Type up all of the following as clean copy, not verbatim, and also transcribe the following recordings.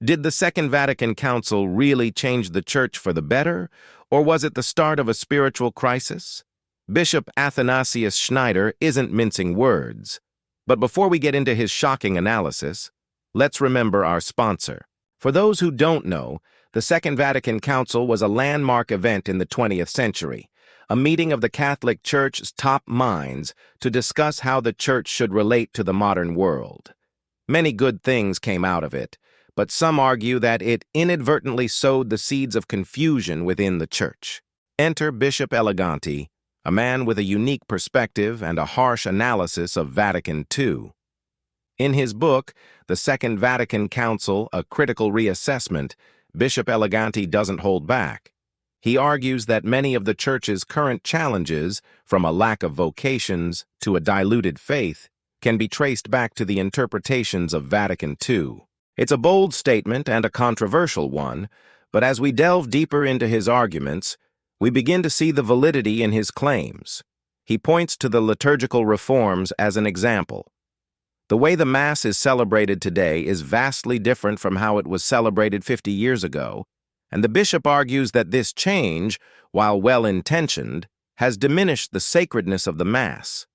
Did the Second Vatican Council really change the Church for the better, or was it the start of a spiritual crisis? Bishop Athanasius Schneider isn't mincing words. But before we get into his shocking analysis, let's remember our sponsor. For those who don't know, the Second Vatican Council was a landmark event in the 20th century, a meeting of the Catholic Church's top minds to discuss how the Church should relate to the modern world. Many good things came out of it, but some argue that it inadvertently sowed the seeds of confusion within the Church. Enter Bishop Eleganti, a man with a unique perspective and a harsh analysis of Vatican II. In his book, The Second Vatican Council, A Critical Reassessment, Bishop Eleganti doesn't hold back. He argues that many of the Church's current challenges, from a lack of vocations to a diluted faith, can be traced back to the interpretations of Vatican II. It's a bold statement and a controversial one, but as we delve deeper into his arguments, we begin to see the validity in his claims. He points to the liturgical reforms as an example. The way the Mass is celebrated today is vastly different from how it was celebrated 50 years ago, and the bishop argues that this change, while well-intentioned, has diminished the sacredness of the Mass.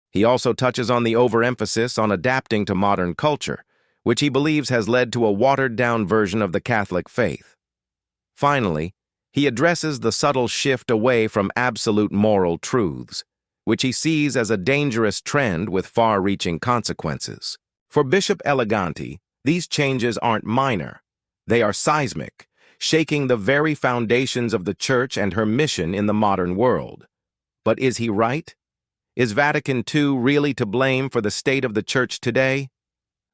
He also touches on the overemphasis on adapting to modern culture, which he believes has led to a watered-down version of the Catholic faith. Finally, he addresses the subtle shift away from absolute moral truths, which he sees as a dangerous trend with far-reaching consequences. For Bishop Eleganti, these changes aren't minor. They are seismic, shaking the very foundations of the Church and her mission in the modern world. But is he right? Is Vatican II really to blame for the state of the Church today?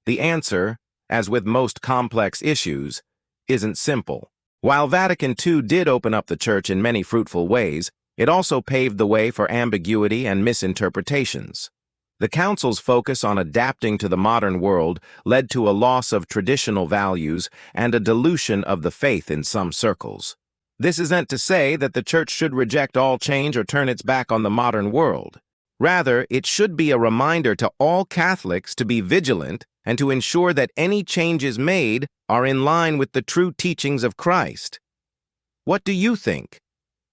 The answer, as with most complex issues, isn't simple. While Vatican II did open up the Church in many fruitful ways, it also paved the way for ambiguity and misinterpretations. The Council's focus on adapting to the modern world led to a loss of traditional values and a dilution of the faith in some circles. This isn't to say that the Church should reject all change or turn its back on the modern world. Rather, it should be a reminder to all Catholics to be vigilant and to ensure that any changes made are in line with the true teachings of Christ. What do you think?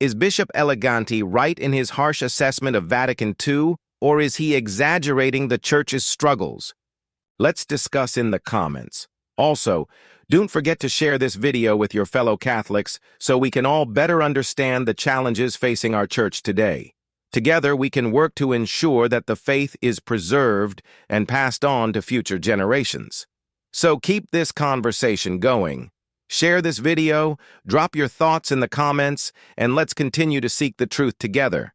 Is Bishop Eleganti right in his harsh assessment of Vatican II, or is he exaggerating the Church's struggles? Let's discuss in the comments. Also, don't forget to share this video with your fellow Catholics so we can all better understand the challenges facing our Church today. Together, we can work to ensure that the faith is preserved and passed on to future generations. So keep this conversation going. Share this video, drop your thoughts in the comments, and let's continue to seek the truth together.